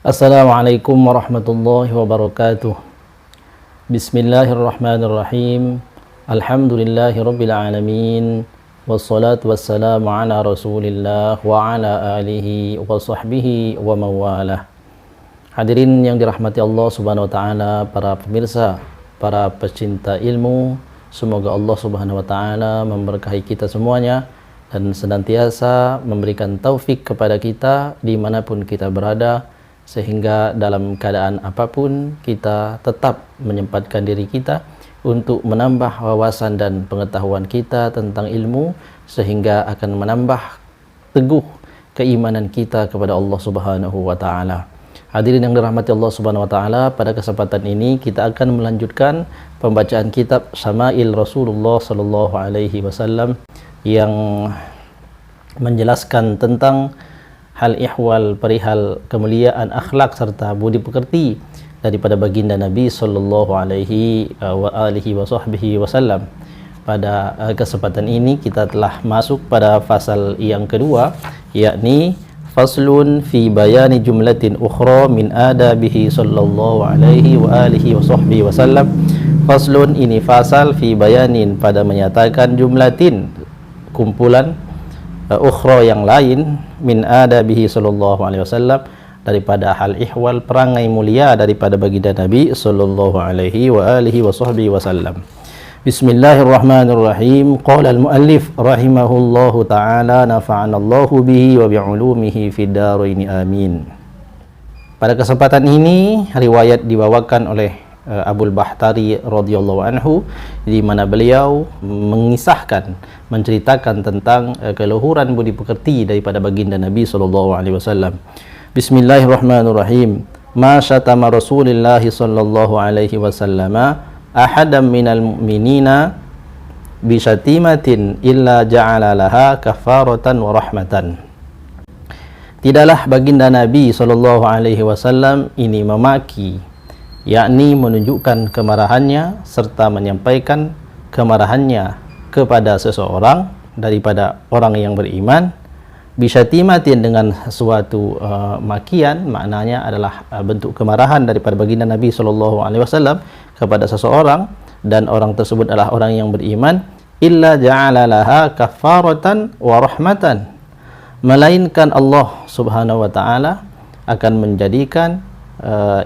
Assalamualaikum warahmatullahi wabarakatuh. Bismillahirrahmanirrahim. Alhamdulillahi rabbil alamin. Wassalatu wassalamu ala rasulillah wa ala alihi wa sahbihi wa mawalah. Hadirin yang dirahmati Allah subhanahu wa ta'ala, para pemirsa, para pecinta ilmu, semoga Allah subhanahu wa ta'ala memberkahi kita semuanya dan senantiasa memberikan taufik kepada kita dimanapun kita berada, sehingga dalam keadaan apapun kita tetap menyempatkan diri kita untuk menambah wawasan dan pengetahuan kita tentang ilmu, sehingga akan menambah teguh keimanan kita kepada Allah subhanahu wa ta'ala. Hadirin yang dirahmati Allah subhanahu wa ta'ala, pada kesempatan ini kita akan melanjutkan pembacaan kitab Syama'il Rasulullah sallallahu alaihi wasallam yang menjelaskan tentang hal ihwal perihal kemuliaan akhlak serta budi pekerti daripada baginda Nabi sallallahu alaihi wasallam. Pada kesempatan ini kita telah masuk pada fasal yang kedua, yakni faslun fi bayani jumlatin ukhra min adabihi sallallahu alaihi wasallam. Faslun, ini fasal, fi bayanin, pada menyatakan, jumlatin, kumpulan, ukhra yang lain, min adabihi sallallahu alaihi wasallam, daripada hal ihwal perangai mulia daripada baginda Nabi sallallahu alaihi wasallam. Bismillahirrahmanirrahim. Qala al-muallif rahimahullahu ta'ala, nafa'anallahu bihi wa bi'ulumihi fid dharain, amin. Pada kesempatan ini riwayat dibawakan oleh Abul Bahtari radhiyallahu anhu, di mana beliau mengisahkan, menceritakan tentang keluhuran budi pekerti daripada baginda Nabi sallallahu alaihi wasallam. Bismillahirrahmanirrahim. Ma syatama Rasulullah sallallahu alaihi wasallam ahadam minal mu'minina bi syatimatin illa ja'ala laha kafaratan wa rahmatan. Tidaklah baginda Nabi sallallahu alaihi wasallam ini memaki, yakni menunjukkan kemarahannya serta menyampaikan kemarahannya kepada seseorang daripada orang yang beriman, bisyatimatin, dengan suatu makian, maknanya adalah bentuk kemarahan daripada baginda Nabi sallallahu alaihi wasallam kepada seseorang dan orang tersebut adalah orang yang beriman, illa ja'ala laha kafaratan wa rahmatan, melainkan Allah subhanahu wa ta'ala akan menjadikan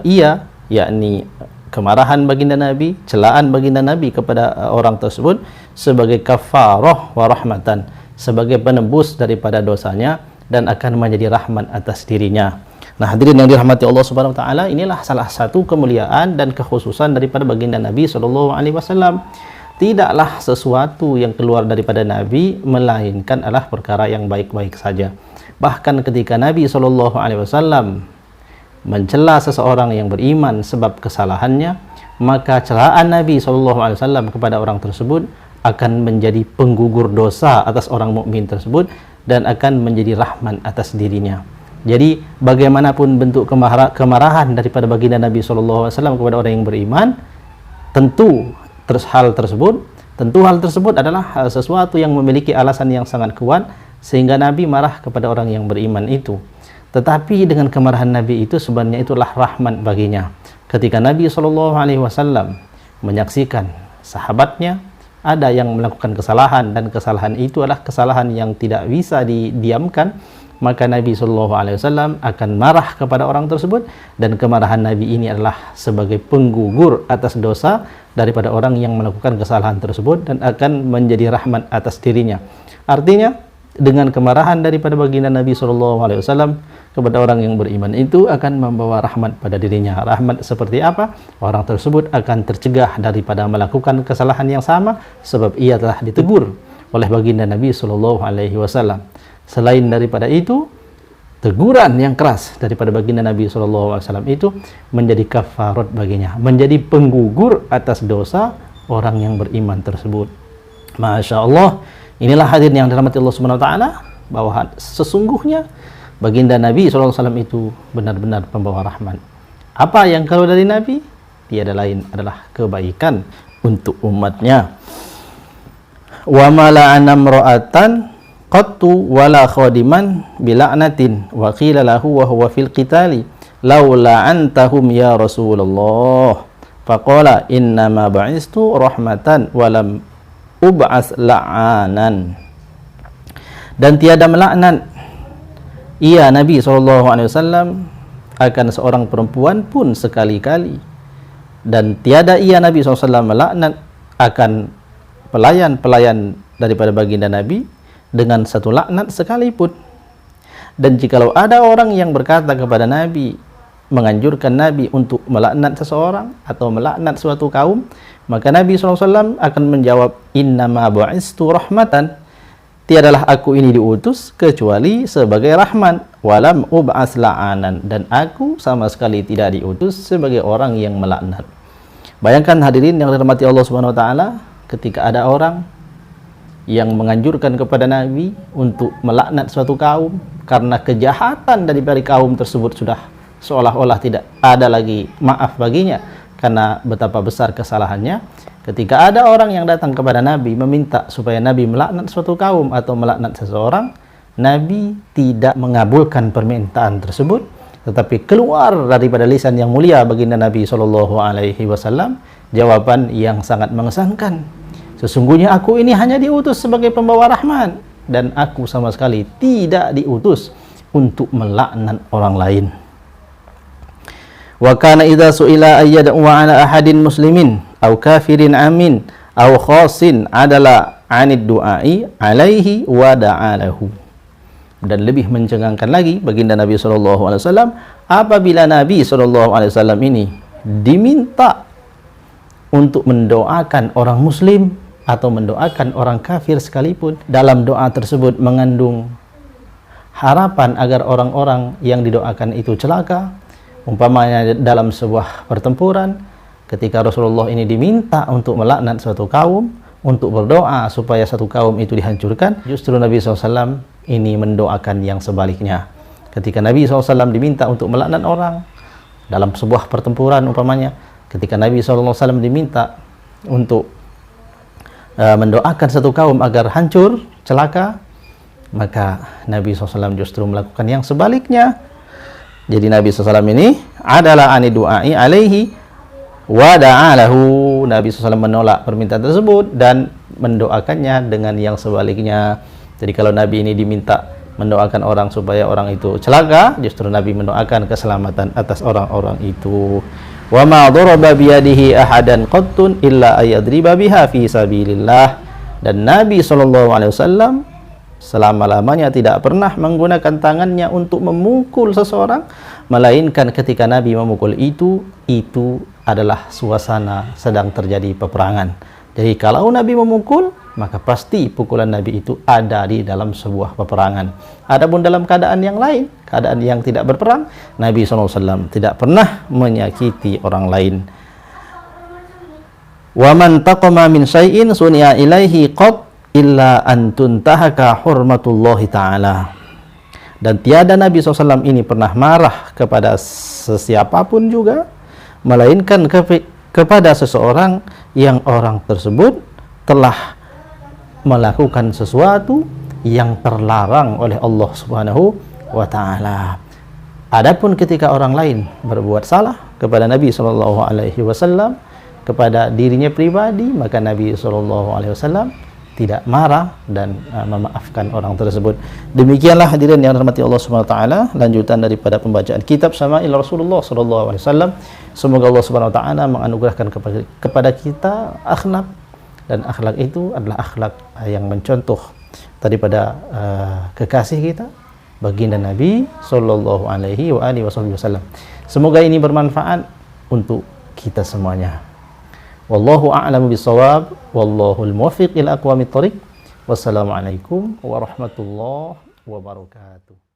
ia, yakni kemarahan baginda Nabi, celaan baginda Nabi kepada orang tersebut, sebagai kafarah wa rahmatan, sebagai penebus daripada dosanya dan akan menjadi rahmat atas dirinya. Nah, hadirin yang dirahmati Allah subhanahu wa ta'ala, inilah salah satu kemuliaan dan kekhususan daripada baginda Nabi sallallahu alaihi wasallam. Tidaklah sesuatu yang keluar daripada Nabi melainkan adalah perkara yang baik-baik saja. Bahkan ketika Nabi sallallahu alaihi wasallam mencela seseorang yang beriman sebab kesalahannya, maka celaan Nabi SAW kepada orang tersebut akan menjadi penggugur dosa atas orang mukmin tersebut dan akan menjadi rahmat atas dirinya. Jadi bagaimanapun bentuk kemarahan daripada baginda Nabi SAW kepada orang yang beriman, tentu hal tersebut adalah sesuatu yang memiliki alasan yang sangat kuat sehingga Nabi marah kepada orang yang beriman itu. Tetapi dengan kemarahan Nabi itu sebenarnya itulah rahmat baginya. Ketika Nabi SAW menyaksikan sahabatnya ada yang melakukan kesalahan, dan kesalahan itu adalah kesalahan yang tidak bisa didiamkan, maka Nabi SAW akan marah kepada orang tersebut, dan kemarahan Nabi ini adalah sebagai penggugur atas dosa daripada orang yang melakukan kesalahan tersebut dan akan menjadi rahmat atas dirinya. Artinya, dengan kemarahan daripada baginda Nabi SAW kepada orang yang beriman itu akan membawa rahmat pada dirinya. Rahmat seperti apa? Orang tersebut akan tercegah daripada melakukan kesalahan yang sama, sebab ia telah ditegur oleh baginda Nabi SAW. Selain daripada itu, teguran yang keras daripada baginda Nabi SAW itu menjadi kafarat baginya, menjadi penggugur atas dosa orang yang beriman tersebut. Masya Allah. Inilah hadirin yang dirahmati Allah Subhanahu wa taala, bahwa sesungguhnya baginda Nabi SAW itu benar-benar pembawa rahmat. Apa yang keluar dari Nabi? Tiada lain adalah kebaikan untuk umatnya. Wa mala'ana imra'atan qattu wala khadiman bila'natin wa qila lahu wa huwa fil qitali laula antahum ya Rasulullah. Faqala innama ba'istu rahmatan walam ub'as la'anan. Dan tiada melaknat ia Nabi SAW akan seorang perempuan pun sekali-kali, dan tiada ia Nabi SAW melaknat akan pelayan-pelayan daripada baginda Nabi dengan satu laknat sekalipun. Dan jikalau ada orang yang berkata kepada Nabi, menganjurkan Nabi untuk melaknat seseorang atau melaknat suatu kaum, maka Nabi SAW akan menjawab, innama bu'istu rahmatan, tiadalah aku ini diutus kecuali sebagai rahman, walam ub'as la'anan, dan aku sama sekali tidak diutus sebagai orang yang melaknat. Bayangkan hadirin yang dirahmati Allah Subhanahu wa taala, ketika ada orang yang menganjurkan kepada Nabi untuk melaknat suatu kaum karena kejahatan dari kaum tersebut sudah seolah-olah tidak ada lagi maaf baginya karena betapa besar kesalahannya. Ketika ada orang yang datang kepada Nabi meminta supaya Nabi melaknat suatu kaum atau melaknat seseorang, Nabi tidak mengabulkan permintaan tersebut, tetapi keluar daripada lisan yang mulia baginda Nabi SAW jawaban yang sangat mengesankan. Sesungguhnya aku ini hanya diutus sebagai pembawa rahmat, dan aku sama sekali tidak diutus untuk melaknat orang lain. Wa kana idza su'ila ayyad'u 'ala ahadin muslimin aw kafirin amin aw khasin adala 'anid du'ai alaihi wa da'alahu. Dan lebih mencengangkan lagi baginda Nabi SAW apabila Nabi SAW ini diminta untuk mendoakan orang muslim atau mendoakan orang kafir sekalipun, dalam doa tersebut mengandung harapan agar orang-orang yang didoakan itu celaka. Umpamanya dalam sebuah pertempuran, ketika Rasulullah ini diminta untuk melaknat suatu kaum, untuk berdoa supaya satu kaum itu dihancurkan, justru Nabi SAW ini mendoakan yang sebaliknya. Ketika Nabi SAW diminta untuk melaknat orang dalam sebuah pertempuran, umpamanya ketika Nabi SAW diminta untuk mendoakan satu kaum agar hancur, celaka, maka Nabi SAW justru melakukan yang sebaliknya. Jadi Nabi SAW ini adalah ani du'ai alaihi wa da'alahu. Nabi SAW menolak permintaan tersebut dan mendoakannya dengan yang sebaliknya. Jadi kalau Nabi ini diminta mendoakan orang supaya orang itu celaka, justru Nabi mendoakan keselamatan atas orang-orang itu. Wa ma daraba biyadihi ahadan qattun illa ayadriba biha fi sabilillah. Dan Nabi SAW selama-lamanya tidak pernah menggunakan tangannya untuk memukul seseorang, melainkan ketika Nabi memukul itu adalah suasana sedang terjadi peperangan. Jadi kalau Nabi memukul, maka pasti pukulan Nabi itu ada di dalam sebuah peperangan. Adapun dalam keadaan yang lain, keadaan yang tidak berperang, Nabi SAW tidak pernah menyakiti orang lain. Wa man taqama min syai'in suni'a ilaihi qad illa an tuntahaka hurmatullahi ta'ala. Dan tiada Nabi SAW ini pernah marah kepada sesiapapun juga, melainkan kepada seseorang yang orang tersebut telah melakukan sesuatu yang terlarang oleh Allah Subhanahu wa ta'ala. Adapun ketika orang lain berbuat salah kepada Nabi SAW, kepada dirinya pribadi, maka Nabi SAW tidak marah dan memaafkan orang tersebut. Demikianlah hadirin yang dirahmati Allah Subhanahu wa taala, lanjutan daripada pembacaan kitab Syama'il Rasulullah sallallahu alaihi wasallam. Semoga Allah Subhanahu wa taala menganugerahkan kepada kita akhlak, dan akhlak itu adalah akhlak yang mencontoh daripada kekasih kita baginda Nabi sallallahu alaihi wasallam. Semoga ini bermanfaat untuk kita semuanya. Wallahu a'lamu bissawab, wallahul muwaffiq ila aqwamit thoriq. Wassalamualaikum warahmatullahi wabarakatuh.